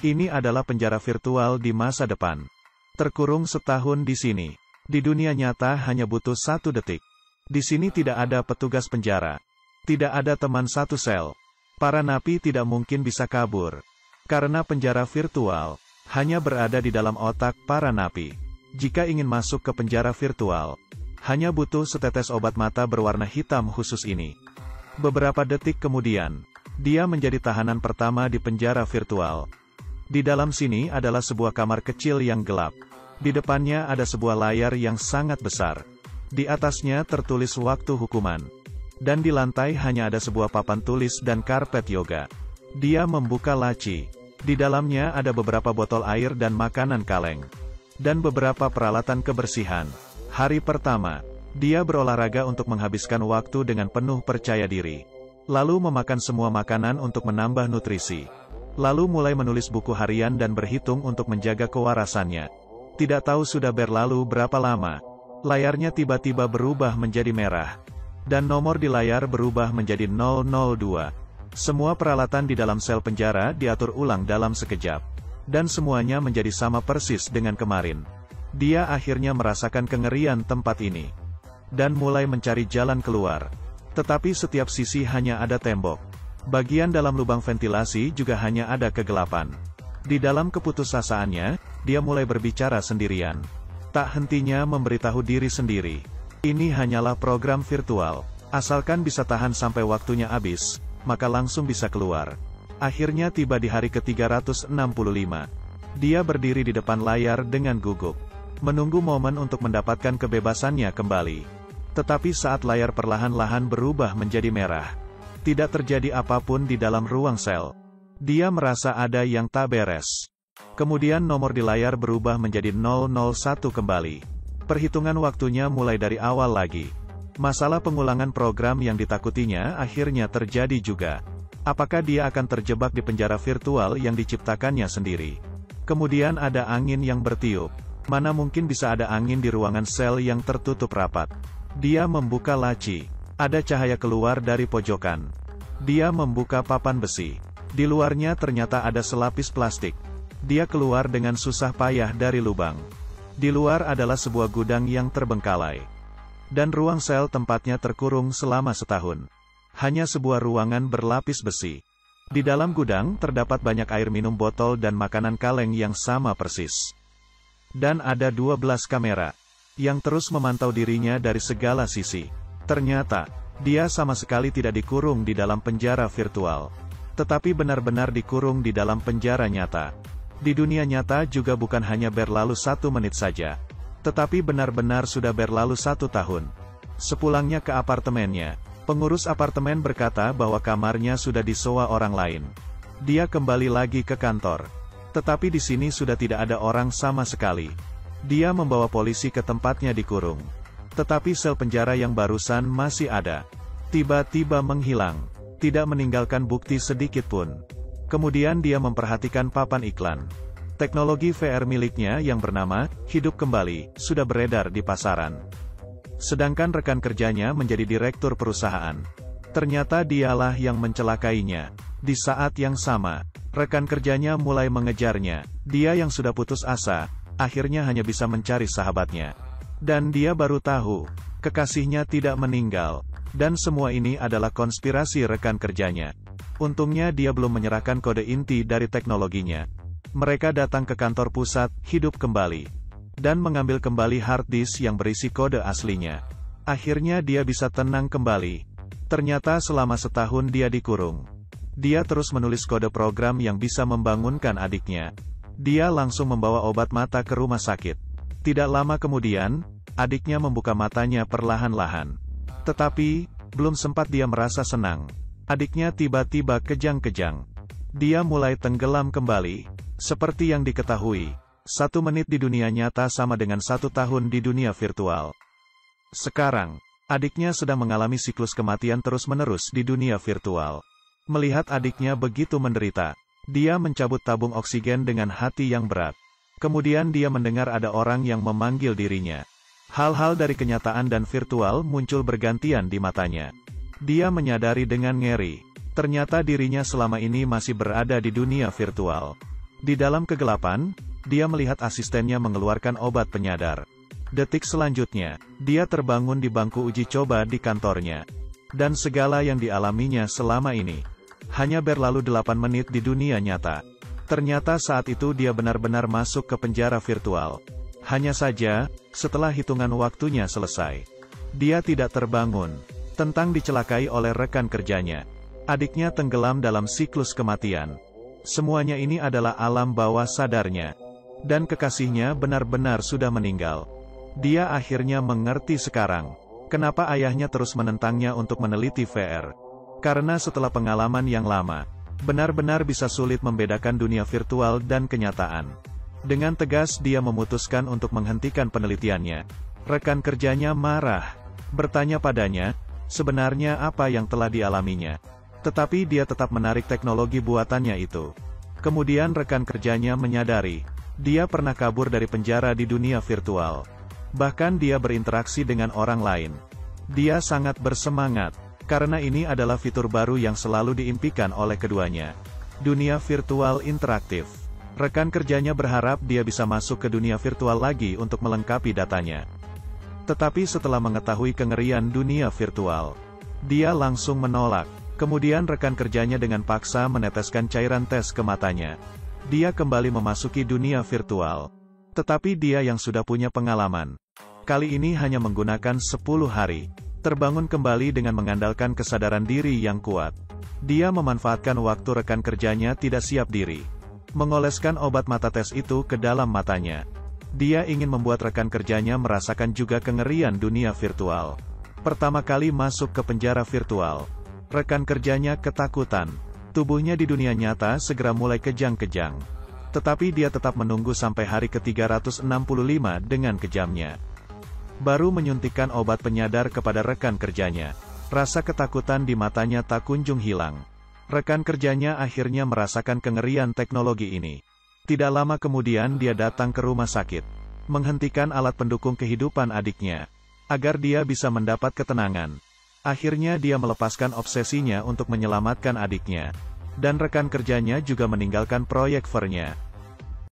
Ini adalah penjara virtual di masa depan. Terkurung setahun di sini. Di dunia nyata hanya butuh 1 detik. Di sini tidak ada petugas penjara. Tidak ada teman satu sel. Para napi tidak mungkin bisa kabur. Karena penjara virtual hanya berada di dalam otak para napi. Jika ingin masuk ke penjara virtual, hanya butuh setetes obat mata berwarna hitam khusus ini. Beberapa detik kemudian, dia menjadi tahanan pertama di penjara virtual. Di dalam sini adalah sebuah kamar kecil yang gelap. Di depannya ada sebuah layar yang sangat besar. Di atasnya tertulis waktu hukuman. Dan di lantai hanya ada sebuah papan tulis dan karpet yoga. Dia membuka laci. Di dalamnya ada beberapa botol air dan makanan kaleng. Dan beberapa peralatan kebersihan. Hari pertama, dia berolahraga untuk menghabiskan waktu dengan penuh percaya diri. Lalu memakan semua makanan untuk menambah nutrisi. Lalu mulai menulis buku harian dan berhitung untuk menjaga kewarasannya. Tidak tahu sudah berlalu berapa lama. Layarnya tiba-tiba berubah menjadi merah. Dan nomor di layar berubah menjadi 002. Semua peralatan di dalam sel penjara diatur ulang dalam sekejap. Dan semuanya menjadi sama persis dengan kemarin. Dia akhirnya merasakan kengerian tempat ini. Dan mulai mencari jalan keluar. Tetapi setiap sisi hanya ada tembok. Bagian dalam lubang ventilasi juga hanya ada kegelapan. Di dalam keputusasaannya, dia mulai berbicara sendirian. Tak hentinya memberitahu diri sendiri. Ini hanyalah program virtual. Asalkan bisa tahan sampai waktunya habis, maka langsung bisa keluar. Akhirnya tiba di hari ke-365. Dia berdiri di depan layar dengan gugup. Menunggu momen untuk mendapatkan kebebasannya kembali. Tetapi saat layar perlahan-lahan berubah menjadi merah, tidak terjadi apapun di dalam ruang sel. Dia merasa ada yang tak beres. Kemudian nomor di layar berubah menjadi 001 kembali. Perhitungan waktunya mulai dari awal lagi. Masalah pengulangan program yang ditakutinya akhirnya terjadi juga. Apakah dia akan terjebak di penjara virtual yang diciptakannya sendiri? Kemudian ada angin yang bertiup. Mana mungkin bisa ada angin di ruangan sel yang tertutup rapat. Dia membuka laci. Ada cahaya keluar dari pojokan. Dia membuka papan besi. Di luarnya ternyata ada selapis plastik. Dia keluar dengan susah payah dari lubang. Di luar adalah sebuah gudang yang terbengkalai. Dan ruang sel tempatnya terkurung selama setahun. Hanya sebuah ruangan berlapis besi. Di dalam gudang terdapat banyak air minum botol dan makanan kaleng yang sama persis. Dan ada 12 kamera yang terus memantau dirinya dari segala sisi. Ternyata, dia sama sekali tidak dikurung di dalam penjara virtual. Tetapi benar-benar dikurung di dalam penjara nyata. Di dunia nyata juga bukan hanya berlalu 1 menit saja. Tetapi benar-benar sudah berlalu 1 tahun. Sepulangnya ke apartemennya, pengurus apartemen berkata bahwa kamarnya sudah disewa orang lain. Dia kembali lagi ke kantor. Tetapi di sini sudah tidak ada orang sama sekali. Dia membawa polisi ke tempatnya dikurung. Tetapi sel penjara yang barusan masih ada. Tiba-tiba menghilang. Tidak meninggalkan bukti sedikit pun. Kemudian dia memperhatikan papan iklan. Teknologi VR miliknya yang bernama Hidup Kembali sudah beredar di pasaran. Sedangkan rekan kerjanya menjadi direktur perusahaan. Ternyata dialah yang mencelakainya. Di saat yang sama, rekan kerjanya mulai mengejarnya. Dia yang sudah putus asa, akhirnya hanya bisa mencari sahabatnya. Dan dia baru tahu, kekasihnya tidak meninggal. Dan semua ini adalah konspirasi rekan kerjanya. Untungnya dia belum menyerahkan kode inti dari teknologinya. Mereka datang ke kantor pusat Hidup Kembali. Dan mengambil kembali hard disk yang berisi kode aslinya. Akhirnya dia bisa tenang kembali. Ternyata selama setahun dia dikurung. Dia terus menulis kode program yang bisa membangunkan adiknya. Dia langsung membawa obat mata ke rumah sakit. Tidak lama kemudian, adiknya membuka matanya perlahan-lahan. Tetapi, belum sempat dia merasa senang. Adiknya tiba-tiba kejang-kejang. Dia mulai tenggelam kembali. Seperti yang diketahui, 1 menit di dunia nyata sama dengan 1 tahun di dunia virtual. Sekarang, adiknya sedang mengalami siklus kematian terus-menerus di dunia virtual. Melihat adiknya begitu menderita, dia mencabut tabung oksigen dengan hati yang berat. Kemudian dia mendengar ada orang yang memanggil dirinya. Hal-hal dari kenyataan dan virtual muncul bergantian di matanya. Dia menyadari dengan ngeri. Ternyata dirinya selama ini masih berada di dunia virtual. Di dalam kegelapan, dia melihat asistennya mengeluarkan obat penyadar. Detik selanjutnya, dia terbangun di bangku uji coba di kantornya. Dan segala yang dialaminya selama ini hanya berlalu 8 menit di dunia nyata. Ternyata saat itu dia benar-benar masuk ke penjara virtual. Hanya saja, setelah hitungan waktunya selesai, dia tidak terbangun. Tentang dicelakai oleh rekan kerjanya. Adiknya tenggelam dalam siklus kematian. Semuanya ini adalah alam bawah sadarnya. Dan kekasihnya benar-benar sudah meninggal. Dia akhirnya mengerti sekarang, kenapa ayahnya terus menentangnya untuk meneliti VR. Karena setelah pengalaman yang lama, benar-benar bisa sulit membedakan dunia virtual dan kenyataan. Dengan tegas dia memutuskan untuk menghentikan penelitiannya. Rekan kerjanya marah, bertanya padanya, sebenarnya apa yang telah dialaminya. Tetapi dia tetap menarik teknologi buatannya itu. Kemudian rekan kerjanya menyadari, dia pernah kabur dari penjara di dunia virtual. Bahkan dia berinteraksi dengan orang lain. Dia sangat bersemangat, karena ini adalah fitur baru yang selalu diimpikan oleh keduanya. Dunia virtual interaktif. Rekan kerjanya berharap dia bisa masuk ke dunia virtual lagi untuk melengkapi datanya. Tetapi setelah mengetahui kengerian dunia virtual, dia langsung menolak. Kemudian rekan kerjanya dengan paksa meneteskan cairan tes ke matanya. Dia kembali memasuki dunia virtual. Tetapi dia yang sudah punya pengalaman, kali ini hanya menggunakan 10 hari. Terbangun kembali dengan mengandalkan kesadaran diri yang kuat. Dia memanfaatkan waktu rekan kerjanya tidak siap diri. Mengoleskan obat mata tes itu ke dalam matanya. Dia ingin membuat rekan kerjanya merasakan juga kengerian dunia virtual. Pertama kali masuk ke penjara virtual, rekan kerjanya ketakutan. Tubuhnya di dunia nyata segera mulai kejang-kejang. Tetapi dia tetap menunggu sampai hari ke-365 dengan kejamnya. Baru menyuntikkan obat penyadar kepada rekan kerjanya. Rasa ketakutan di matanya tak kunjung hilang. Rekan kerjanya akhirnya merasakan kengerian teknologi ini. Tidak lama kemudian dia datang ke rumah sakit, menghentikan alat pendukung kehidupan adiknya, agar dia bisa mendapat ketenangan. Akhirnya dia melepaskan obsesinya untuk menyelamatkan adiknya. Dan rekan kerjanya juga meninggalkan proyek VR-nya.